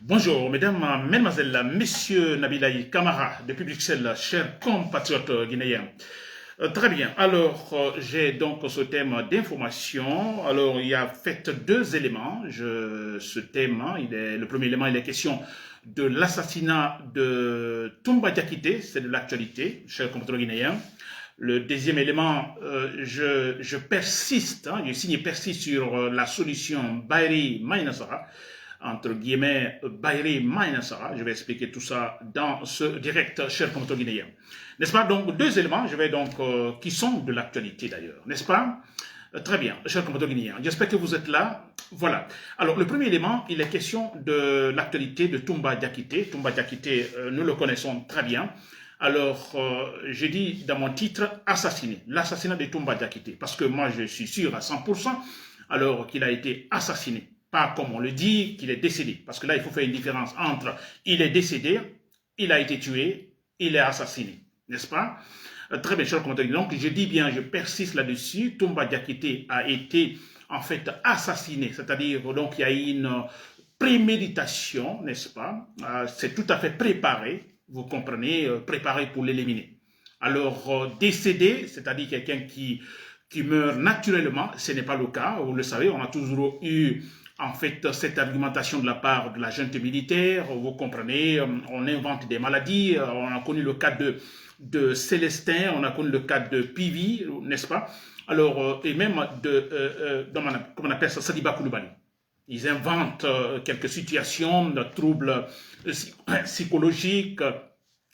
Bonjour, mesdames, mesdemoiselles, messieurs, Nabilaï Kamara, depuis Bruxelles, chers compatriotes guinéens. Très bien, alors j'ai donc ce thème d'information. Alors il y a fait deux éléments. Ce thème, le premier élément, il est question de l'assassinat de Toumba Diakité, c'est de l'actualité, chers compatriotes guinéens. Le deuxième élément, je persiste, je signe persiste sur la solution Bairi Mainasara, entre guillemets, Bairi Mainasara. Je vais expliquer tout ça dans ce direct, chers compatriotes guinéens. N'est-ce pas? Donc, deux éléments, qui sont de l'actualité d'ailleurs, n'est-ce pas? Très bien, chers compatriotes guinéens. J'espère que vous êtes là. Voilà. Alors, le premier élément, il est question de l'actualité de Toumba Diakité. Toumba Diakité, nous le connaissons très bien. Alors, j'ai dit dans mon titre, assassiné, l'assassinat de Toumba Diakité, parce que moi, je suis sûr à 100%, alors qu'il a été assassiné. Pas comme on le dit, qu'il est décédé, parce que là, il faut faire une différence entre il est décédé, il a été tué, il est assassiné, n'est-ce pas? Très bien, cher commentaire. Donc, je dis bien, je persiste là-dessus, Toumba Diakité a été, en fait, assassiné, c'est-à-dire, donc, il y a une préméditation, n'est-ce pas? C'est tout à fait préparé, vous comprenez, préparé pour l'éliminer. Alors, décédé, c'est-à-dire quelqu'un qui meurt naturellement, ce n'est pas le cas, vous le savez, on a toujours eu en fait cette argumentation de la part de la junte militaire, vous comprenez, on invente des maladies, on a connu le cas de Célestin, on a connu le cas de Pivi, n'est-ce pas? Alors, et même comment on appelle ça, Sadiba Koulibaly. Ils inventent quelques situations de troubles psychologiques,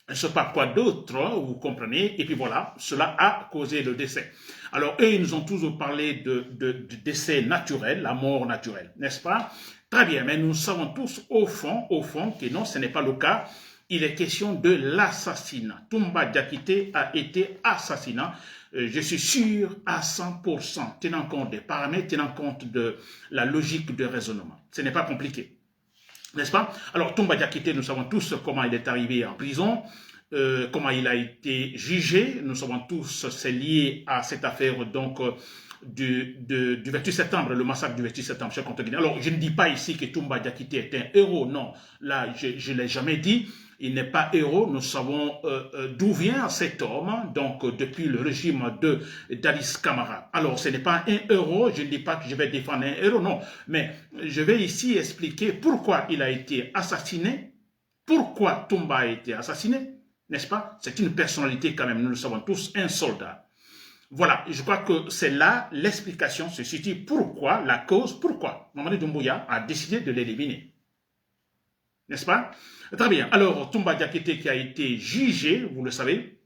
je ne sais pas quoi d'autre, vous comprenez, et puis voilà, cela a causé le décès. Alors, eux, ils nous ont toujours parlé de décès naturel, la mort naturelle, n'est-ce pas? Très bien, mais nous savons tous au fond, que non, ce n'est pas le cas. Il est question de l'assassinat. Toumba Diakité a été assassiné. Je suis sûr à 100%, tenant compte des paramètres, tenant compte de la logique de raisonnement. Ce n'est pas compliqué. N'est-ce pas? Alors, Toumba Diakité, nous savons tous comment il est arrivé en prison, comment il a été jugé. Nous savons tous, c'est lié à cette affaire donc du 28 septembre, le massacre du 28 septembre, cher compatriotes. Alors, je ne dis pas ici que Toumba Diakité est un héros, non. Là, je ne l'ai jamais dit. Il n'est pas héros, nous savons d'où vient cet homme, donc depuis le régime d'Alice Camara. Alors ce n'est pas un héros, je ne dis pas que je vais défendre un héros, non, mais je vais ici expliquer pourquoi il a été assassiné, pourquoi Toumba a été assassiné, n'est-ce pas? C'est une personnalité quand même, nous le savons tous, un soldat. Voilà, je crois que c'est là l'explication se situe pourquoi, la cause, pourquoi Mamadi Doumbouya a décidé de l'éliminer. N'est-ce pas? Très bien. Alors, Toumba Diakité qui a été jugé, vous le savez,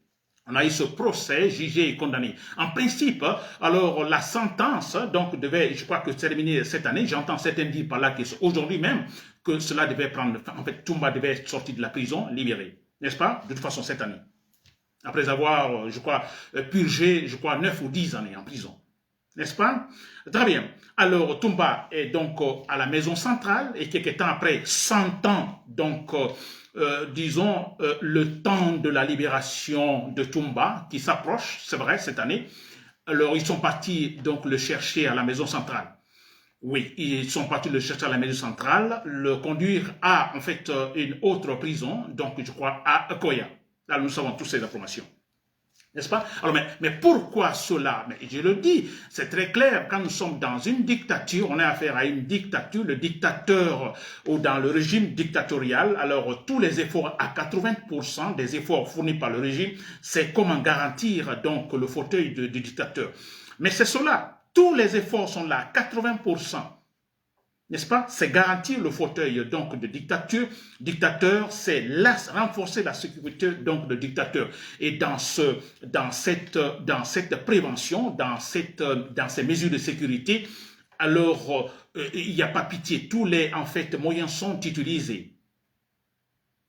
on a eu ce procès, jugé et condamné. En principe, alors la sentence donc devait, je crois que terminer cette année. J'entends certains dire par là qu'aujourd'hui même que cela devait prendre. En fait, Toumba devait être sorti de la prison, libéré, n'est-ce pas? De toute façon cette année, après avoir, je crois, purgé, 9 ou 10 années en prison. N'est-ce pas? Très bien. Alors, Toumba est donc à la maison centrale et quelques temps après, 100 ans, donc, disons, le temps de la libération de Toumba qui s'approche, c'est vrai, cette année. Alors, ils sont partis donc le chercher à la maison centrale. Oui, ils sont partis le chercher à la maison centrale, le conduire à, en fait, une autre prison, donc, je crois, à Koya. Là, nous savons toutes ces informations. N'est-ce pas? Alors, mais pourquoi cela? Mais je le dis, c'est très clair, quand nous sommes dans une dictature, on a affaire à une dictature, le dictateur ou dans le régime dictatorial, alors tous les efforts, à 80% des efforts fournis par le régime, c'est comment garantir donc le fauteuil du dictateur. Mais c'est cela, tous les efforts sont là, 80%. N'est-ce pas? C'est garantir le fauteuil donc de dictateur, c'est renforcer la sécurité donc de dictateur. Et dans cette prévention, dans ces mesures de sécurité, alors il n'y a pas pitié. Tous les en fait moyens sont utilisés.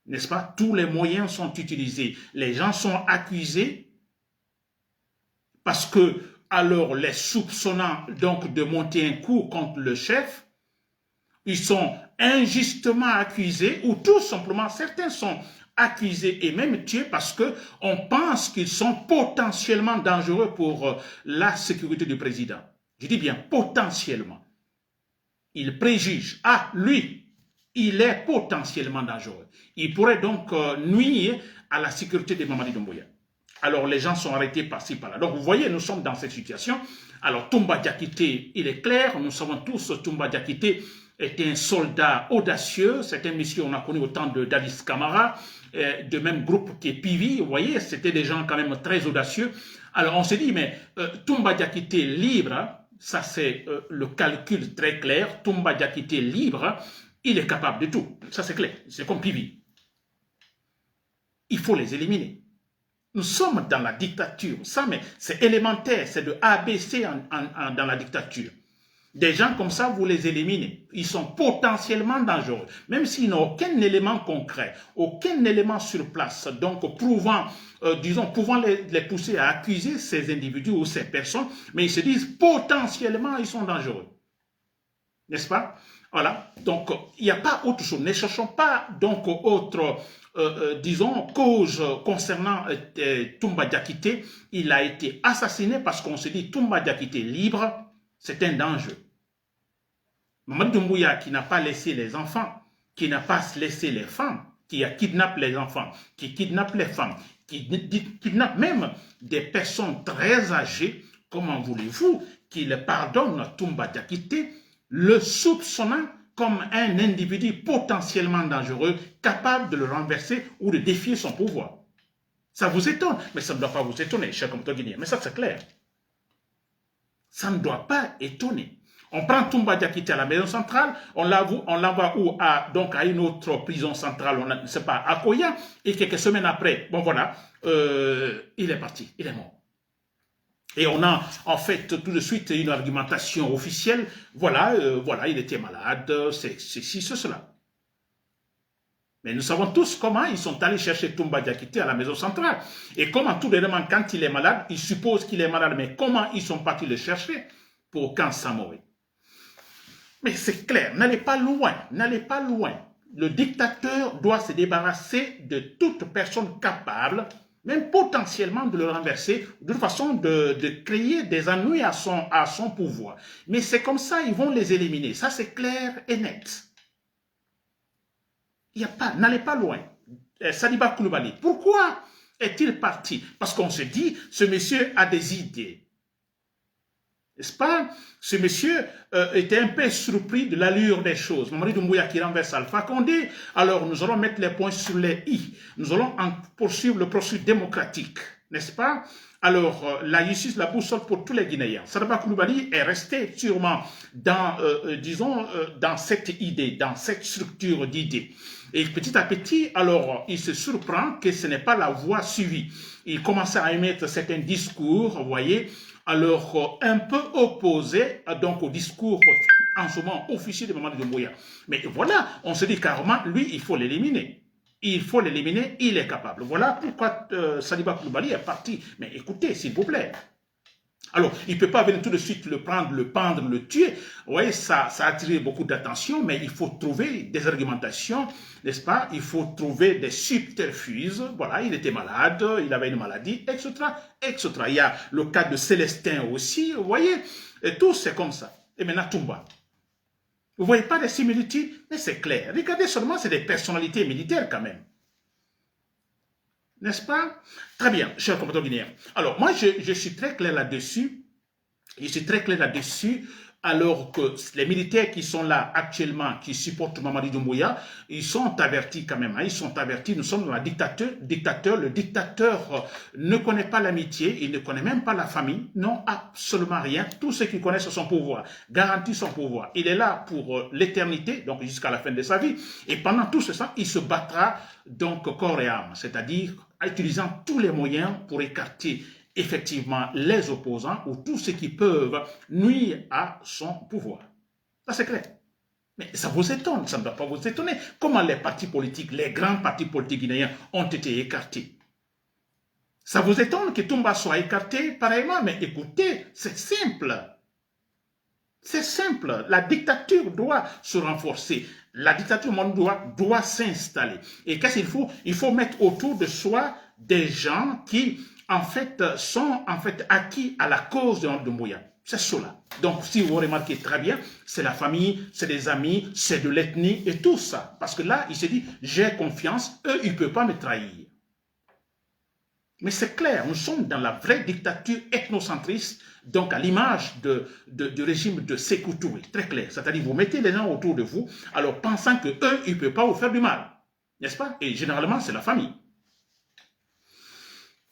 N'est-ce pas? Tous les moyens sont utilisés. Les gens sont accusés parce que alors les soupçonnant donc de monter un coup contre le chef, ils sont injustement accusés ou tout simplement, certains sont accusés et même tués parce qu'on pense qu'ils sont potentiellement dangereux pour la sécurité du président. Je dis bien potentiellement. Ils préjugent. Ah, lui, il est potentiellement dangereux. Il pourrait donc nuire à la sécurité de Mamadi Doumbouya. Alors les gens sont arrêtés par-ci, par-là. Donc vous voyez, nous sommes dans cette situation. Alors Toumba Diakité, il est clair, nous savons tous, Toumba Diakité était un soldat audacieux. C'est un monsieur, on a connu autant de Dadis Camara, de même groupe qui est Pivi. Vous voyez, c'était des gens quand même très audacieux. Alors on s'est dit, mais Toumba Diakité libre, ça c'est le calcul très clair. Toumba Diakité libre, il est capable de tout. Ça c'est clair, c'est comme Pivi. Il faut les éliminer. Nous sommes dans la dictature. Ça, mais c'est élémentaire, c'est de ABC dans la dictature. Des gens comme ça, vous les éliminez. Ils sont potentiellement dangereux. Même s'ils n'ont aucun élément concret, aucun élément sur place, donc prouvant, pouvant les pousser à accuser ces individus ou ces personnes, mais ils se disent potentiellement, ils sont dangereux. N'est-ce pas? Voilà. Donc, il n'y a pas autre chose. Ne cherchons pas donc autre disons, cause concernant Toumba Diakité. Il a été assassiné parce qu'on se dit Toumba Diakité libre, c'est un danger. Mamadi Doumbouya qui n'a pas laissé les enfants, qui n'a pas laissé les femmes, qui a kidnappé les enfants, qui kidnappe les femmes, qui kidnappe même des personnes très âgées, comment voulez-vous qu'il pardonne Toumba Diakité, le soupçonnant comme un individu potentiellement dangereux, capable de le renverser ou de défier son pouvoir. Ça vous étonne, mais ça ne doit pas vous étonner, cher compatriotes guinéens. Mais ça, c'est clair. Ça ne doit pas étonner. On prend Toumba Diakité à la maison centrale, on l'envoie où donc à une autre prison centrale, on ne sait pas, à Koya, et quelques semaines après, bon voilà, il est parti, il est mort. Et on a en fait tout de suite une argumentation officielle. Voilà, voilà, il était malade, c'est ci, c'est cela. Mais nous savons tous comment ils sont allés chercher Toumba Diakité à la maison centrale. Et comment tout élément, quand il est malade, ils supposent qu'il est malade, mais comment ils sont partis le chercher pour quand Samoé. Mais c'est clair, n'allez pas loin, n'allez pas loin. Le dictateur doit se débarrasser de toute personne capable, même potentiellement de le renverser, de façon de créer des ennuis à son pouvoir. Mais c'est comme ça, ils vont les éliminer. Ça, c'est clair et net. Il n'y a pas, n'allez pas loin. Saliba Koulibaly, pourquoi est-il parti? Parce qu'on se dit, ce monsieur a des idées. N'est-ce pas? Ce monsieur était un peu surpris de l'allure des choses. Mamadi Doumbouya qui renverse Alpha Condé. Alors nous allons mettre les points sur les i. Nous allons poursuivre le processus démocratique. N'est-ce pas? Alors la justice, la boussole pour tous les Guinéens. Saliba Koulibaly est resté sûrement dans, dans cette idée, dans cette structure d'idées. Et petit à petit, alors, il se surprend que ce n'est pas la voie suivie. Il commence à émettre certains discours, vous voyez, alors un peu opposé donc au discours en ce moment officiel de Mamadi Doumbouya. Mais voilà, on se dit carrément, lui, il faut l'éliminer. Il faut l'éliminer, il est capable. Voilà pourquoi Saliba Koulibaly est parti. Mais écoutez, s'il vous plaît. Alors, il ne peut pas venir tout de suite le prendre, le pendre, le tuer. Vous voyez, ça a attiré beaucoup d'attention, mais il faut trouver des argumentations, n'est-ce pas? Il faut trouver des subterfuges. Voilà, il était malade, il avait une maladie, etc., etc. Il y a le cas de Célestin aussi, vous voyez? Et tout, c'est comme ça. Et maintenant, Toumba. Vous ne voyez pas des similitudes? Mais c'est clair. Regardez seulement, c'est des personnalités militaires quand même. N'est-ce pas? Très bien, chers compatriotes guinéens. Alors, moi, je suis très clair là-dessus. Je suis très clair là-dessus. Alors que les militaires qui sont là actuellement, qui supportent Mamadi Doumbouya, ils sont avertis quand même. Hein, ils sont avertis. Nous sommes dans la dictature. Le dictateur ne connaît pas l'amitié. Il ne connaît même pas la famille. Non, absolument rien. Tout ce qu'il connaît, c'est son pouvoir. Garantit son pouvoir. Il est là pour l'éternité, donc jusqu'à la fin de sa vie. Et pendant tout ce temps, il se battra donc corps et âme. C'est-à-dire en utilisant tous les moyens pour écarter effectivement les opposants ou tous ceux qui peuvent nuire à son pouvoir. Ça c'est clair. Mais ça vous étonne, ça ne doit pas vous étonner. Comment les partis politiques, les grands partis politiques guinéens ont été écartés? Ça vous étonne que Toumba soit écarté pareillement? Mais écoutez, c'est simple. C'est simple. La dictature doit se renforcer. La dictature doit s'installer. Et qu'est-ce qu'il faut? Il faut mettre autour de soi des gens qui en fait, sont en fait acquis à la cause de Doumbouya. C'est cela. Donc, si vous remarquez très bien, c'est la famille, c'est des amis, c'est de l'ethnie et tout ça. Parce que là, il se dit, j'ai confiance, eux, ils ne peuvent pas me trahir. Mais c'est clair, nous sommes dans la vraie dictature ethnocentriste, donc à l'image du régime de Sékou Touré, très clair. C'est-à-dire, vous mettez les gens autour de vous, alors pensant qu'eux, ils ne peuvent pas vous faire du mal. N'est-ce pas? Et généralement, c'est la famille.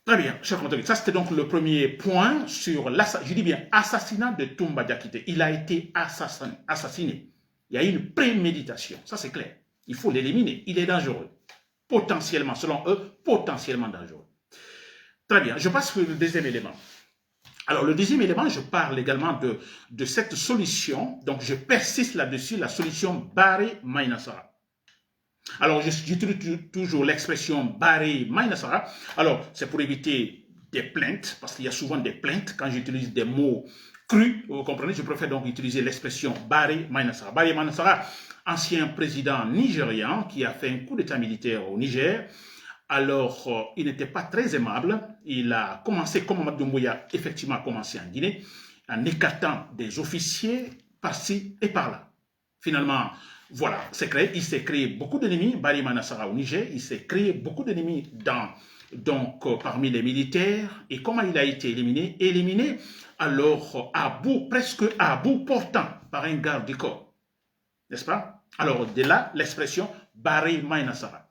Très bien, chers compatriotes, ça c'était donc le premier point sur l'assassinat de Toumba Diakité. Il a été assassiné. Il y a eu une préméditation, ça c'est clair. Il faut l'éliminer, il est dangereux. Potentiellement, selon eux, potentiellement dangereux. Très bien, je passe sur le deuxième élément. Alors, le deuxième élément, je parle également de cette solution, donc je persiste là-dessus, la solution Barré-Maïnassara. Alors, j'utilise toujours l'expression Barré-Maïnassara. Alors, c'est pour éviter des plaintes, parce qu'il y a souvent des plaintes quand j'utilise des mots crus, vous comprenez, je préfère donc utiliser l'expression Barré-Maïnassara. Barré-Maïnassara, ancien président nigérian qui a fait un coup d'état militaire au Niger. Alors, il n'était pas très aimable. Il a commencé, comme Mamadou Doumbouya, effectivement a commencé en Guinée, en écartant des officiers par-ci et par-là. Finalement, voilà, il s'est créé beaucoup d'ennemis, Barré-Maïnassara au Niger, il s'est créé beaucoup d'ennemis parmi les militaires. Et comment il a été éliminé? Éliminé, alors, presque à bout portant par un garde du corps. N'est-ce pas? Alors, de là, l'expression Barré-Maïnassara.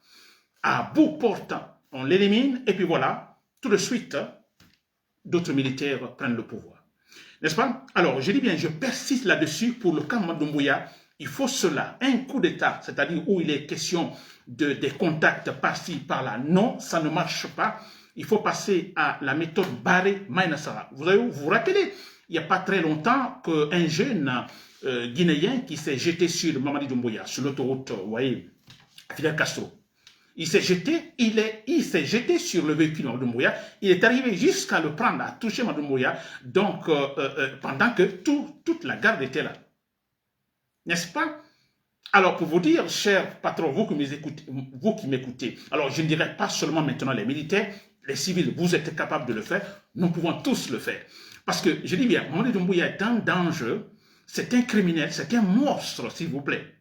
À bout portant, on l'élimine, et puis voilà, tout de suite, d'autres militaires prennent le pouvoir. N'est-ce pas? Alors, je dis bien, je persiste là-dessus pour le camp Mamadou Doumbouya. Il faut cela, un coup d'État, c'est-à-dire où il est question des contacts par-ci, par-là. Non, ça ne marche pas. Il faut passer à la méthode Barré-Maïnassara. Vous vous rappelez, il n'y a pas très longtemps qu'un jeune Guinéen qui s'est jeté sur Mamadi Doumbouya, sur l'autoroute, vous voyez, Fidel Castro. Il s'est jeté sur le véhicule de Mamadou Doumbouya. Il est arrivé jusqu'à le prendre, à toucher Mamadou Doumbouya, donc pendant que toute la garde était là. N'est-ce pas? Alors, pour vous dire, chers patrons, vous qui m'écoutez, alors je ne dirais pas seulement maintenant les militaires, les civils, vous êtes capables de le faire, nous pouvons tous le faire. Parce que, je dis bien, Mamadou Doumbouya est en danger, c'est un criminel, c'est un monstre, s'il vous plaît.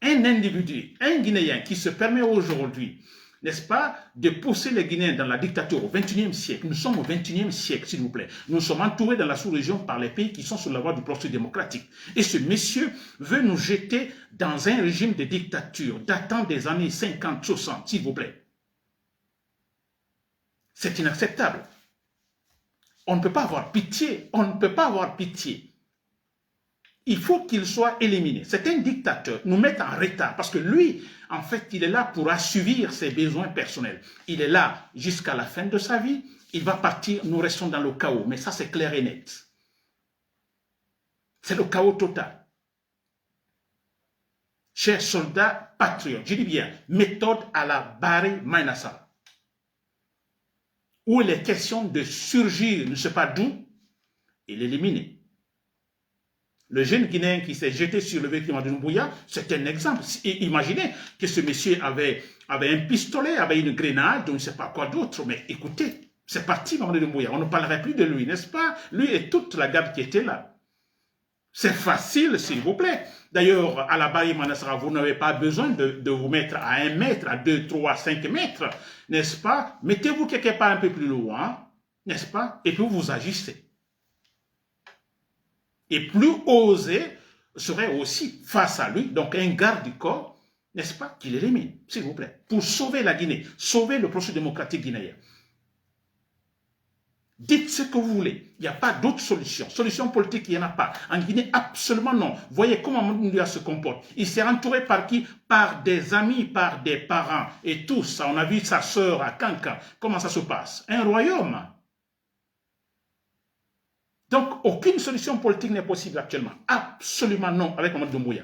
Un individu, un Guinéen qui se permet aujourd'hui, n'est-ce pas, de pousser les Guinéens dans la dictature au XXIe siècle. Nous sommes au XXIe siècle, s'il vous plaît. Nous sommes entourés dans la sous-région par les pays qui sont sur la voie du processus démocratique. Et ce monsieur veut nous jeter dans un régime de dictature datant des années 50-60, s'il vous plaît. C'est inacceptable. On ne peut pas avoir pitié. On ne peut pas avoir pitié. Il faut qu'il soit éliminé. C'est un dictateur, nous met en retard, parce que lui, en fait, il est là pour assouvir ses besoins personnels. Il est là jusqu'à la fin de sa vie, il va partir, nous restons dans le chaos, mais ça c'est clair et net. C'est le chaos total. Chers soldats patriotes, je dis bien, méthode à la Barré-Maïnassara, où il est question de surgir, ne sais pas d'où, et l'éliminer. Le jeune Guinéen qui s'est jeté sur le véhicule de Doumbouya, c'est un exemple. Imaginez que ce monsieur avait un pistolet, avait une grenade, on ne sait pas quoi d'autre, mais écoutez, c'est parti Mamadou Doumbouya, on ne parlerait plus de lui, n'est-ce pas? Lui et toute la garde qui était là. C'est facile, s'il vous plaît. D'ailleurs, à la Barré-Maïnassara, vous n'avez pas besoin de vous mettre à 1 mètre, à 2, 3, 5 mètres, n'est-ce pas? Mettez-vous quelque part un peu plus loin, n'est-ce pas? Et puis vous agissez. Et plus osé serait aussi face à lui, donc un garde du corps, n'est-ce pas, qu'il élimine, s'il vous plaît, pour sauver la Guinée, sauver le processus démocratique guinéen. Dites ce que vous voulez, il n'y a pas d'autre solution. Solution politique, il n'y en a pas. En Guinée, absolument non. Voyez comment Mamadou se comporte. Il s'est entouré par qui? Par des amis, par des parents. Et tout ça, on a vu sa sœur à Kanka. Comment ça se passe? Un royaume. Donc, aucune solution politique n'est possible actuellement. Absolument non avec Mamadou Doumbouya.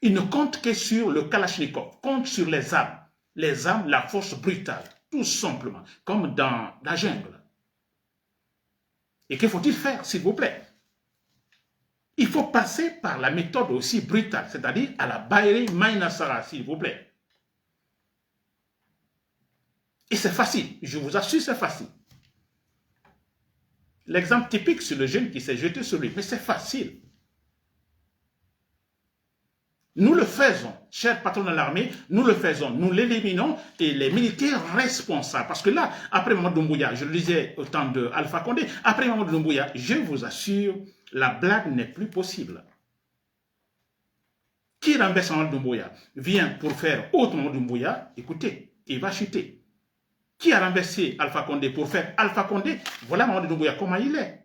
Il ne compte que sur le Kalachnikov, compte sur les armes. Les armes, la force brutale, tout simplement, comme dans la jungle. Et que faut-il faire, s'il vous plaît? Il faut passer par la méthode aussi brutale, c'est-à-dire à la Barré-Maïnassara, s'il vous plaît. Et c'est facile, je vous assure, c'est facile. L'exemple typique, c'est le jeune qui s'est jeté sur lui. Mais c'est facile. Nous le faisons, cher patron de l'armée, nous le faisons, nous l'éliminons et les militaires responsables. Parce que là, après Mamadou Doumbouya, je le disais au temps de Alpha Condé, après Mamadou Doumbouya, je vous assure, la blague n'est plus possible. Qui renverse Mamadou Doumbouya vient pour faire autre Mamadou Doumbouya, écoutez, il va chuter. Qui a renversé Alpha Condé pour faire Alpha Condé, voilà Mamadou Doumbouya comment il est.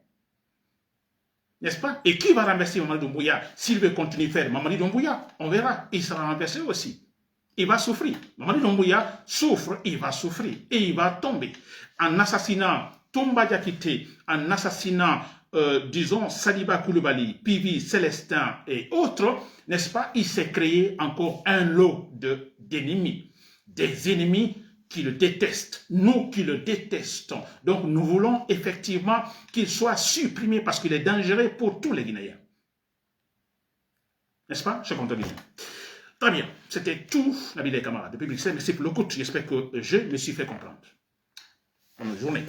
N'est-ce pas? Et qui va renverser Mamadou Doumbouya s'il veut continuer à faire Mamadou Doumbouya? On verra, il sera renversé aussi. Il va souffrir. Mamadou Doumbouya souffre, il va souffrir et il va tomber. En assassinant Toumba Diakité, en assassinant, disons, Saliba Koulibaly, Pivi, Célestin et autres, n'est-ce pas? Il s'est créé encore un lot d'ennemis. Des ennemis qui le détestent, nous qui le détestons. Donc nous voulons effectivement qu'il soit supprimé parce qu'il est dangereux pour tous les Guinéens. N'est-ce pas? Je continue. Très bien, c'était tout, Nabil et camarades de Public. Merci pour l'écoute, j'espère que je me suis fait comprendre. Bonne journée.